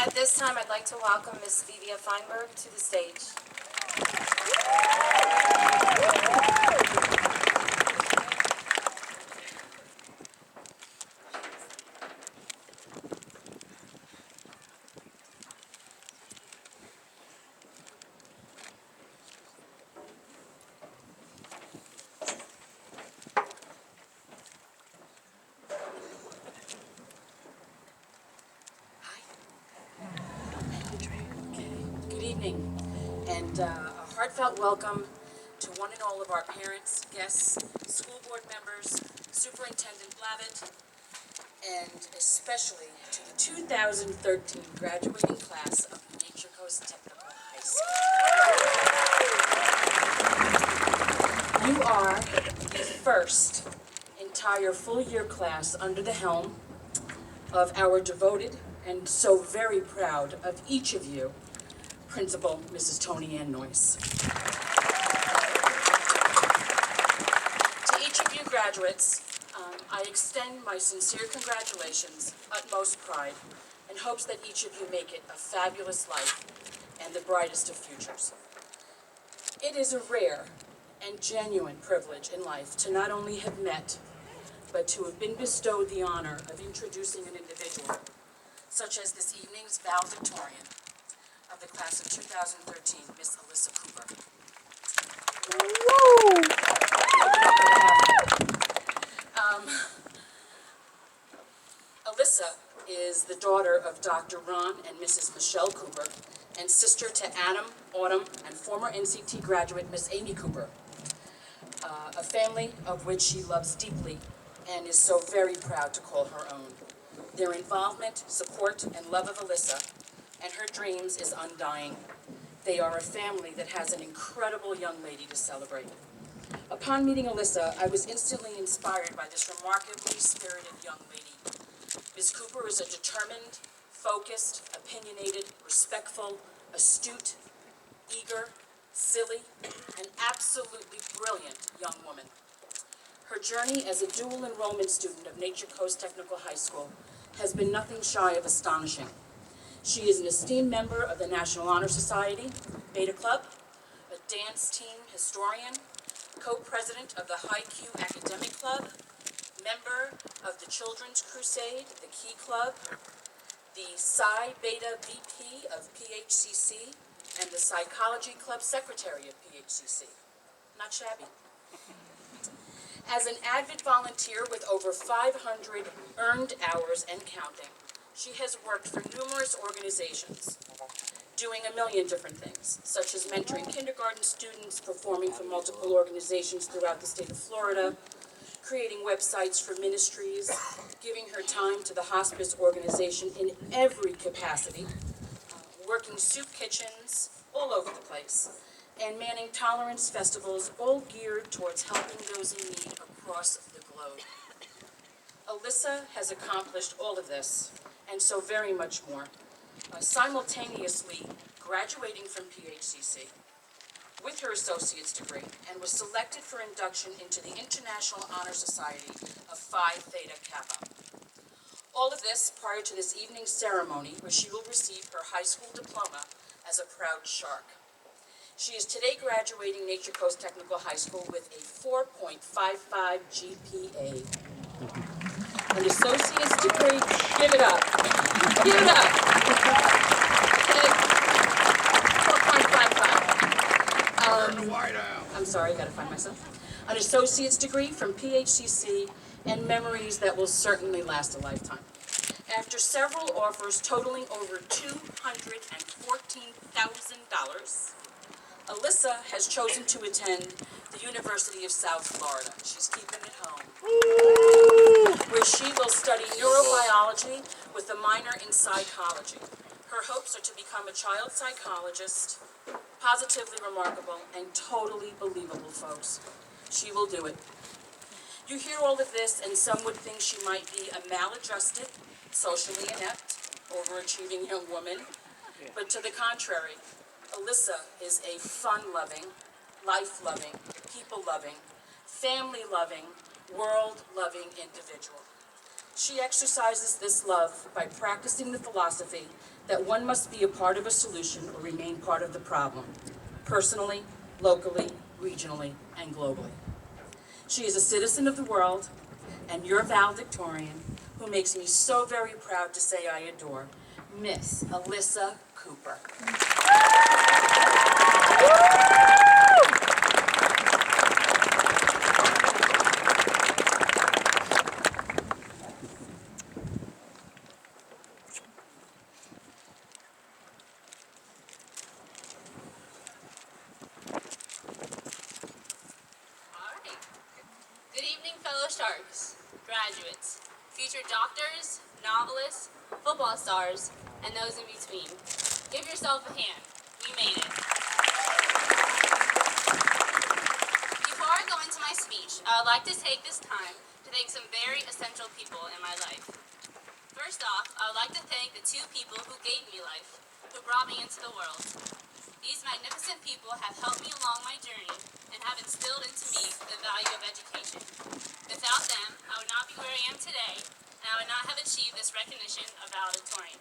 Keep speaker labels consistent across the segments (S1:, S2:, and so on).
S1: At this time, I'd like to welcome Miss Vivia Feinberg to the stage. Good evening, and a heartfelt welcome to one and all of our parents, guests, school board members, Superintendent Blavitt, and especially to the 2013 graduating class of Nature Coast Technical High School. You are the first entire full-year class under the helm of our devoted and so very proud of each of you, Principal Mrs. Tony Ann Noyce. To each of you graduates, I extend my sincere congratulations, utmost pride, and hopes that each of you make it a fabulous life and the brightest of futures. It is a rare and genuine privilege in life to not only have met, but to have been bestowed the honor of introducing an individual, such as this evening's Valedictorian of the class of 2013, Miss Alyssa Cooper. Alyssa is the daughter of Dr. Ron and Mrs. Michelle Cooper, and sister to Adam, Autumn, and former NCT graduate Miss Amy Cooper, a family of which she loves deeply and is so very proud to call her own. Their involvement, support, and love of Alyssa and her dreams is undying. They are a family that has an incredible young lady to celebrate. Upon meeting Alyssa, I was instantly inspired by this remarkably spirited young lady. Ms. Cooper is a determined, focused, opinionated, respectful, astute, eager, silly, and absolutely brilliant young woman. Her journey as a dual enrollment student of Nature Coast Technical High School has been nothing shy of astonishing. She is an esteemed member of the National Honor Society, Beta Club, a dance team historian, co-president of the High Q Academic Club, member of the Children's Crusade, the Key Club, the Psi Beta VP of PHCC, and the Psychology Club Secretary of PHCC. Not shabby. As an avid volunteer with over 500 earned hours and counting, she has worked for numerous organizations, doing a million different things, such as mentoring kindergarten students, performing for multiple organizations throughout the state of Florida, creating websites for ministries, giving her time to the hospice organization in every capacity, working soup kitchens all over the place, and manning tolerance festivals, all geared towards helping those in need across the globe. Alyssa has accomplished all of this, and so very much more, simultaneously graduating from PHCC with her associate's degree, and was selected for induction into the International Honor Society of Phi Theta Kappa. All of this prior to this evening's ceremony, where she will receive her high school diploma as a proud shark. She is today graduating Nature Coast Technical High School with a 4.55 GPA. An associate's degree, give it up. Give it up. Okay. 4.55. I'm sorry, I gotta find myself. An associate's degree from PHCC and memories that will certainly last a lifetime. After several offers totaling over $214,000, Alyssa has chosen to attend the University of South Florida. She's keeping it home. Where she will study neurobiology with a minor in psychology. Her hopes are to become a child psychologist, positively remarkable and totally believable, folks. She will do it. You hear all of this, and some would think she might be a maladjusted, socially inept, overachieving young woman. But to the contrary, Alyssa is a fun-loving, life-loving, people-loving, family-loving, world-loving individual. She exercises this love by practicing the philosophy that one must be a part of a solution or remain part of the problem, personally, locally, regionally, and globally. She is a citizen of the world and your valedictorian, who makes me so very proud to say I adore, Miss Alyssa Cooper.
S2: Good evening, fellow sharks, graduates, future doctors, novelists, football stars, and those in between. Give yourself a hand. We made it. Before I go into my speech, I would like to take this time to thank some very essential people in my life. First off, I would like to thank the two people who gave me life, who brought me into the world. These magnificent people have helped me along my journey and have instilled into me the value of education. Without them, I would not be where I am today, and I would not have achieved this recognition of valedictorian.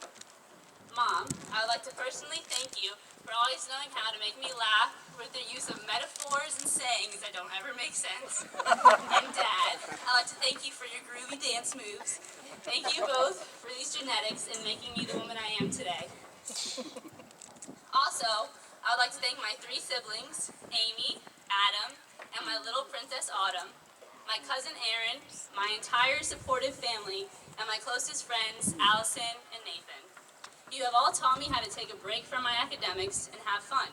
S2: Mom, I would like to personally thank you for always knowing how to make me laugh with the use of metaphors and sayings that don't ever make sense. And Dad, I'd like to thank you for your groovy dance moves. Thank you both for these genetics and making me the woman I am today. Also, I would like to thank my three siblings, Amy, Adam, and my little princess Autumn, my cousin Aaron, my entire supportive family, and my closest friends, Allison and Nathan. You have all taught me how to take a break from my academics and have fun.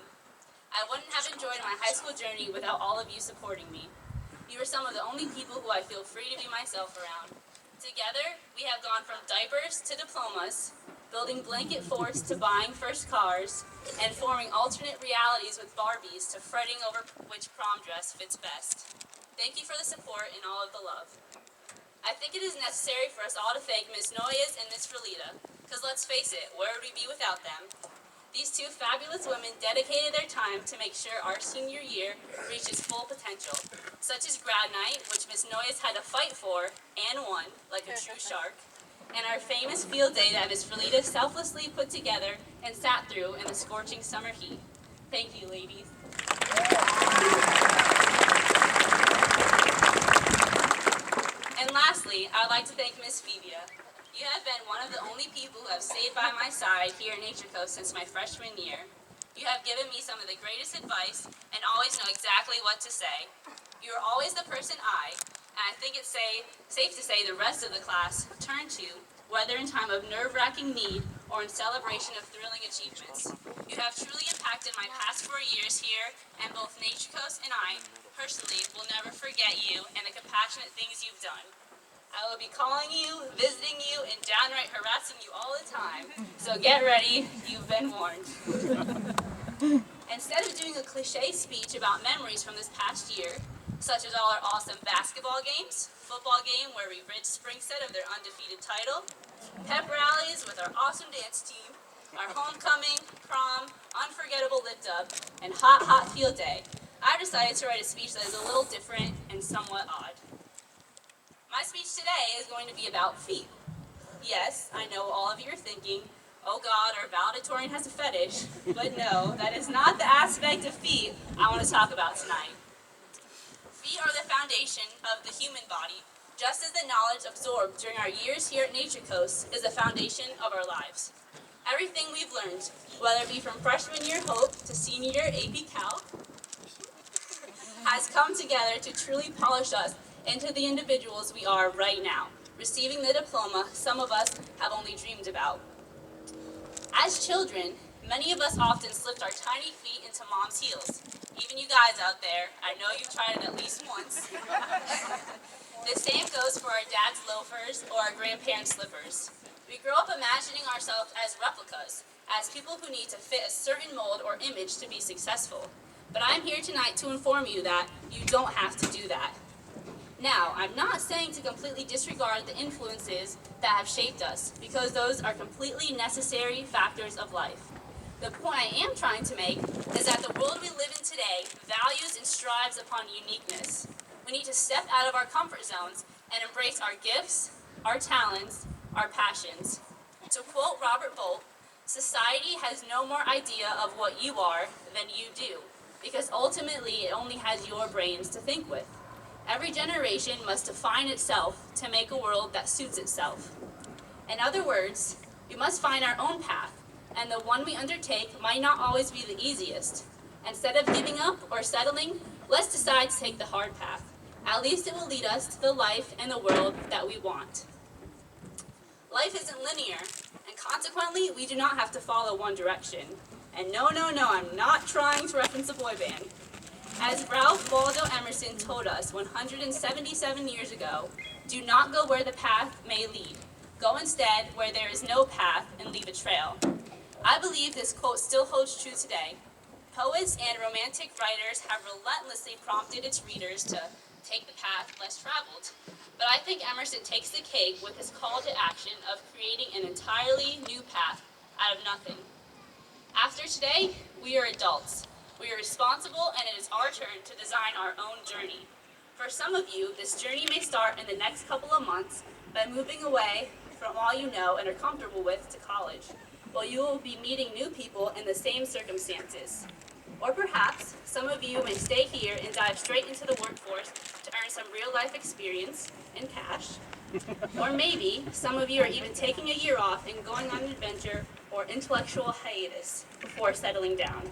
S2: I wouldn't have enjoyed my high school journey without all of you supporting me. You are some of the only people who I feel free to be myself around. Together, we have gone from diapers to diplomas, building blanket forts to buying first cars, and forming alternate realities with Barbies to fretting over which prom dress fits best. Thank you for the support and all of the love. I think it is necessary for us all to thank Ms. Noyes and Ms. Frelita, because let's face it, where would we be without them? These two fabulous women dedicated their time to make sure our senior year reached its full potential, such as grad night, which Ms. Noyes had to fight for and won, like a true shark, and our famous field day that Ms. Frelita selflessly put together and sat through in the scorching summer heat. Thank you, ladies. And lastly, I'd like to thank Ms. Phoebia. You have been one of the only people who have stayed by my side here at Nature Coast since my freshman year. You have given me some of the greatest advice and always know exactly what to say. You are always the person and I think it's safe to say the rest of the class, turn to, whether in time of nerve-wracking need or in celebration of thrilling achievements. You have truly impacted my past 4 years here, and both Nature Coast and I, personally, will never forget you and the compassionate things you've done. I will be calling you, visiting you, and downright harassing you all the time. So get ready, you've been warned. Instead of doing a cliche speech about memories from this past year, such as all our awesome basketball games, football game where we rid Springstead of their undefeated title, pep rallies with our awesome dance team, our homecoming, prom, unforgettable lift up, and hot field day, I decided to write a speech that is a little different and somewhat odd. My speech today is going to be about feet. Yes, I know all of you are thinking, oh God, our valedictorian has a fetish, but no, that is not the aspect of feet I want to talk about tonight. Feet are the foundation of the human body, just as the knowledge absorbed during our years here at Nature Coast is the foundation of our lives. Everything we've learned, whether it be from freshman year hope to senior year AP Calc, has come together to truly polish us into the individuals we are right now, receiving the diploma some of us have only dreamed about. As children, many of us often slipped our tiny feet into mom's heels. Even you guys out there, I know you've tried it at least once. The same goes for our dad's loafers or our grandparents' slippers. We grow up imagining ourselves as replicas, as people who need to fit a certain mold or image to be successful. But I'm here tonight to inform you that you don't have to do that. Now, I'm not saying to completely disregard the influences that have shaped us, because those are completely necessary factors of life. The point I am trying to make is that the world we live in today values and strives upon uniqueness. We need to step out of our comfort zones and embrace our gifts, our talents, our passions. To quote Robert Bolt, Society has no more idea of what you are than you do, because ultimately it only has your brains to think with. Every generation must define itself to make a world that suits itself. In other words, we must find our own path, and the one we undertake might not always be the easiest. Instead of giving up or settling, let's decide to take the hard path. At least it will lead us to the life and the world that we want. Life isn't linear, and consequently, we do not have to follow one direction. And no, I'm not trying to reference a boy band. As Ralph Waldo Emerson told us 177 years ago, do not go where the path may lead. Go instead where there is no path and leave a trail. I believe this quote still holds true today. Poets and romantic writers have relentlessly prompted its readers to take the path less traveled. But I think Emerson takes the cake with his call to action of creating an entirely new path out of nothing. After today, we are adults. We are responsible, and it is our turn to design our own journey. For some of you, this journey may start in the next couple of months by moving away from all you know and are comfortable with to college, while you will be meeting new people in the same circumstances. Or perhaps some of you may stay here and dive straight into the workforce to earn some real-life experience in cash. Or maybe some of you are even taking a year off and going on an adventure or intellectual hiatus before settling down.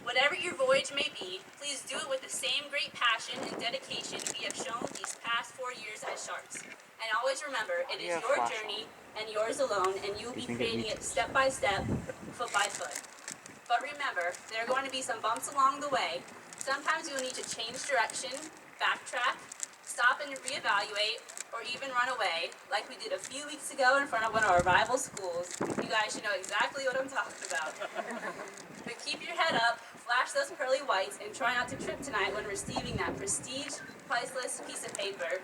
S2: Whatever your voyage may be, please do it with the same great passion and dedication we have shown these past 4 years at Sharks. And always remember, it is your journey and yours alone, and you will be creating it step by step, foot by foot. But remember, there are going to be some bumps along the way. Sometimes you will need to change direction, backtrack, stop and reevaluate, or even run away, like we did a few weeks ago in front of one of our rival schools. You guys should know exactly what I'm talking about. But keep your head up, flash those pearly whites, and try not to trip tonight when receiving that prestige, priceless piece of paper.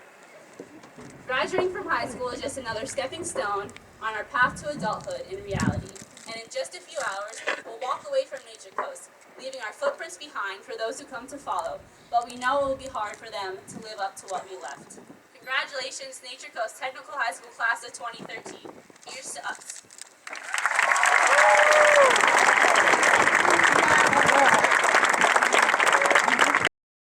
S2: Graduating from high school is just another stepping stone on our path to adulthood in reality. And in just a few hours, we'll walk away from Nature Coast, leaving our footprints behind for those who come to follow. But we know it will be hard for them to live up to what we left. Congratulations, Nature Coast Technical High School Class of 2013. Here's to us.